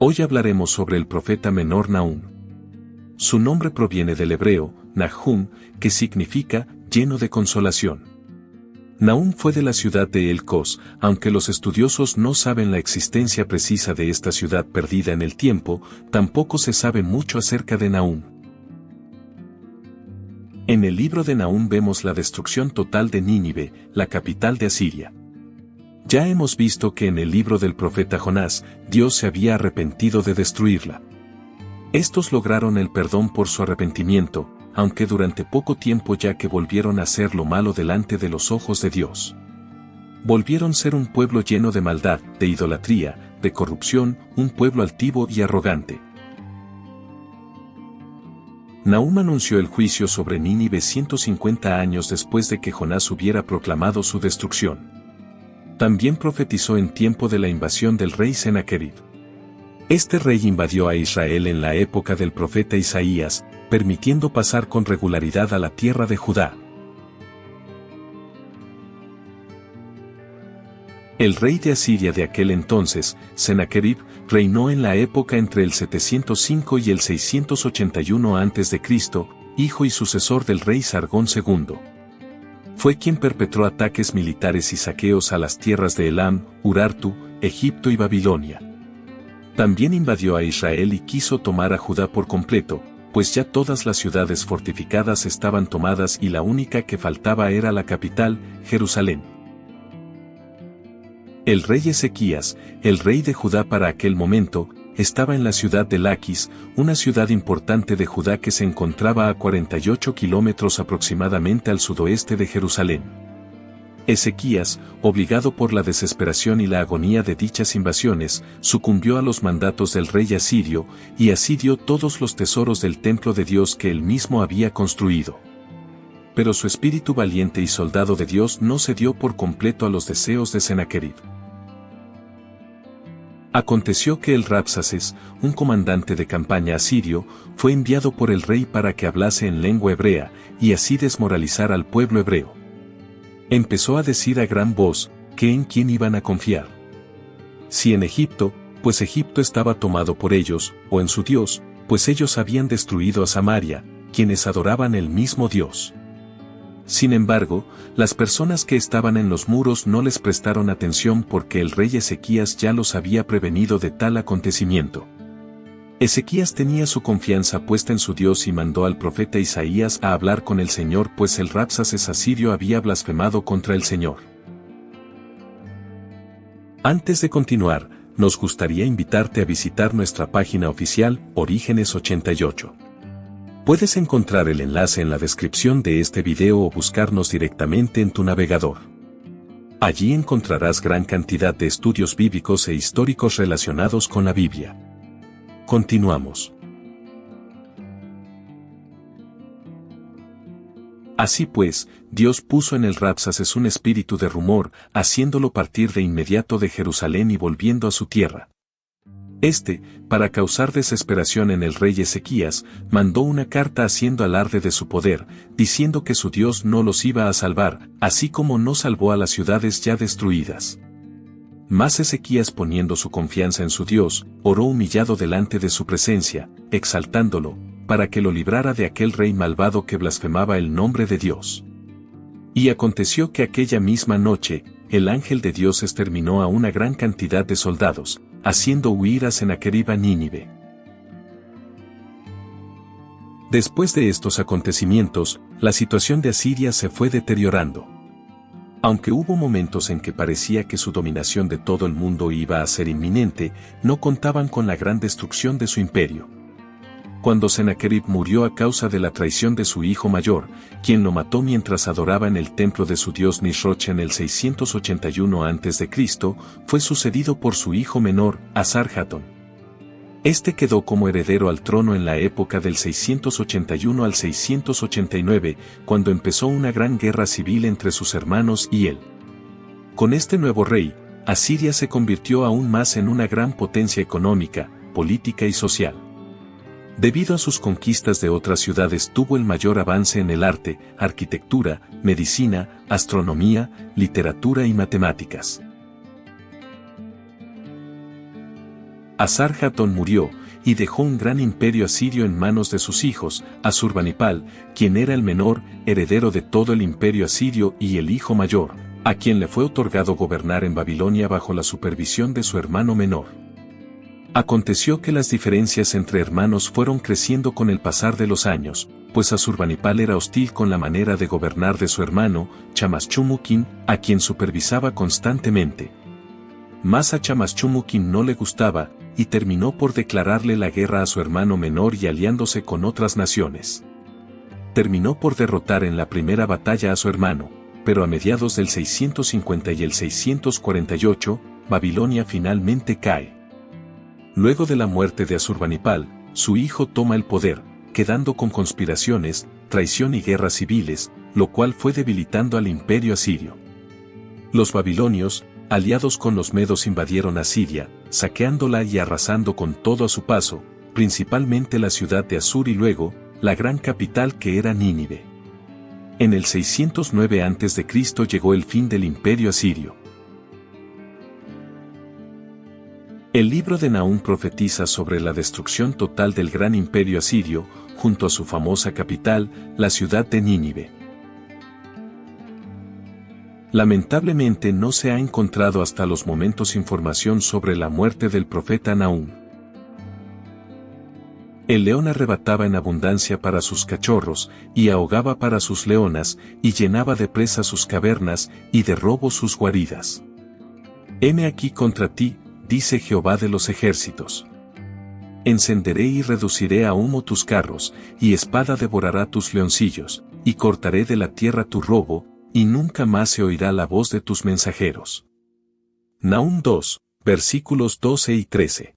Hoy hablaremos sobre el profeta menor Nahum. Su nombre proviene del hebreo, Nahum, que significa lleno de consolación. Nahum fue de la ciudad de El-Cos, aunque los estudiosos no saben la existencia precisa de esta ciudad perdida en el tiempo, tampoco se sabe mucho acerca de Nahum. En el libro de Nahum vemos la destrucción total de Nínive, la capital de Asiria. Ya hemos visto que en el libro del profeta Jonás, Dios se había arrepentido de destruirla. Estos lograron el perdón por su arrepentimiento, aunque durante poco tiempo, ya que volvieron a hacer lo malo delante de los ojos de Dios. Volvieron a ser un pueblo lleno de maldad, de idolatría, de corrupción, un pueblo altivo y arrogante. Nahum anunció el juicio sobre Nínive 150 años después de que Jonás hubiera proclamado su destrucción. También profetizó en tiempo de la invasión del rey Sennacherib. Este rey invadió a Israel en la época del profeta Isaías, permitiendo pasar con regularidad a la tierra de Judá. El rey de Asiria de aquel entonces, Sennacherib, reinó en la época entre el 705 y el 681 a.C., hijo y sucesor del rey Sargón II. Fue quien perpetró ataques militares y saqueos a las tierras de Elam, Urartu, Egipto y Babilonia. También invadió a Israel y quiso tomar a Judá por completo, pues ya todas las ciudades fortificadas estaban tomadas y la única que faltaba era la capital, Jerusalén. El rey Ezequías, el rey de Judá para aquel momento, estaba en la ciudad de Laquis, una ciudad importante de Judá que se encontraba a 48 kilómetros aproximadamente al sudoeste de Jerusalén. Ezequías, obligado por la desesperación y la agonía de dichas invasiones, sucumbió a los mandatos del rey asirio, y asedió todos los tesoros del templo de Dios que él mismo había construido. Pero su espíritu valiente y soldado de Dios no cedió por completo a los deseos de Sennacherib. Aconteció que el Rabsaces, un comandante de campaña asirio, fue enviado por el rey para que hablase en lengua hebrea, y así desmoralizar al pueblo hebreo. Empezó a decir a gran voz, que en quién iban a confiar. Si en Egipto, pues Egipto estaba tomado por ellos, o en su Dios, pues ellos habían destruido a Samaria, quienes adoraban el mismo Dios. Sin embargo, las personas que estaban en los muros no les prestaron atención porque el rey Ezequías ya los había prevenido de tal acontecimiento. Ezequías tenía su confianza puesta en su Dios y mandó al profeta Isaías a hablar con el Señor, pues el Rabsaces asirio había blasfemado contra el Señor. Antes de continuar, nos gustaría invitarte a visitar nuestra página oficial, Orígenes 88. Puedes encontrar el enlace en la descripción de este video o buscarnos directamente en tu navegador. Allí encontrarás gran cantidad de estudios bíblicos e históricos relacionados con la Biblia. Continuamos. Así pues, Dios puso en el Rabsaces un espíritu de rumor, haciéndolo partir de inmediato de Jerusalén y volviendo a su tierra. Para causar desesperación en el rey Ezequías, mandó una carta haciendo alarde de su poder, diciendo que su Dios no los iba a salvar, así como no salvó a las ciudades ya destruidas. Mas Ezequías, poniendo su confianza en su Dios, oró humillado delante de su presencia, exaltándolo, para que lo librara de aquel rey malvado que blasfemaba el nombre de Dios. Y aconteció que aquella misma noche, el ángel de Dios exterminó a una gran cantidad de soldados, haciendo huir a Sennacherib a Nínive. Después de estos acontecimientos, la situación de Asiria se fue deteriorando. Aunque hubo momentos en que parecía que su dominación de todo el mundo iba a ser inminente, no contaban con la gran destrucción de su imperio. Cuando Sennacherib murió a causa de la traición de su hijo mayor, quien lo mató mientras adoraba en el templo de su dios Nisroch en el 681 a.C., fue sucedido por su hijo menor, Asarjatón. Este quedó como heredero al trono en la época del 681 al 689, cuando empezó una gran guerra civil entre sus hermanos y él. Con este nuevo rey, Asiria se convirtió aún más en una gran potencia económica, política y social. Debido a sus conquistas de otras ciudades tuvo el mayor avance en el arte, arquitectura, medicina, astronomía, literatura y matemáticas. Asarjatón murió, y dejó un gran imperio asirio en manos de sus hijos, Asurbanipal, quien era el menor, heredero de todo el imperio asirio y el hijo mayor, a quien le fue otorgado gobernar en Babilonia bajo la supervisión de su hermano menor. Aconteció que las diferencias entre hermanos fueron creciendo con el pasar de los años, pues Asurbanipal era hostil con la manera de gobernar de su hermano, Chamaschumukin, a quien supervisaba constantemente. Mas a Chamaschumukin no le gustaba, y terminó por declararle la guerra a su hermano menor y aliándose con otras naciones. Terminó por derrotar en la primera batalla a su hermano, pero a mediados del 650 y el 648, Babilonia finalmente cae. Luego de la muerte de Asurbanipal, su hijo toma el poder, quedando con conspiraciones, traición y guerras civiles, lo cual fue debilitando al imperio asirio. Los babilonios, aliados con los medos, invadieron a Siria, saqueándola y arrasando con todo a su paso, principalmente la ciudad de Asur y luego, la gran capital que era Nínive. En el 609 a.C. llegó el fin del imperio asirio. El libro de Nahum profetiza sobre la destrucción total del gran imperio asirio, junto a su famosa capital, la ciudad de Nínive. Lamentablemente no se ha encontrado hasta los momentos información sobre la muerte del profeta Nahum. El león arrebataba en abundancia para sus cachorros, y ahogaba para sus leonas, y llenaba de presa sus cavernas, y de robo sus guaridas. Heme aquí contra ti, dice Jehová de los ejércitos. Encenderé y reduciré a humo tus carros, y espada devorará tus leoncillos, y cortaré de la tierra tu robo, y nunca más se oirá la voz de tus mensajeros. Nahum 2, versículos 12 y 13.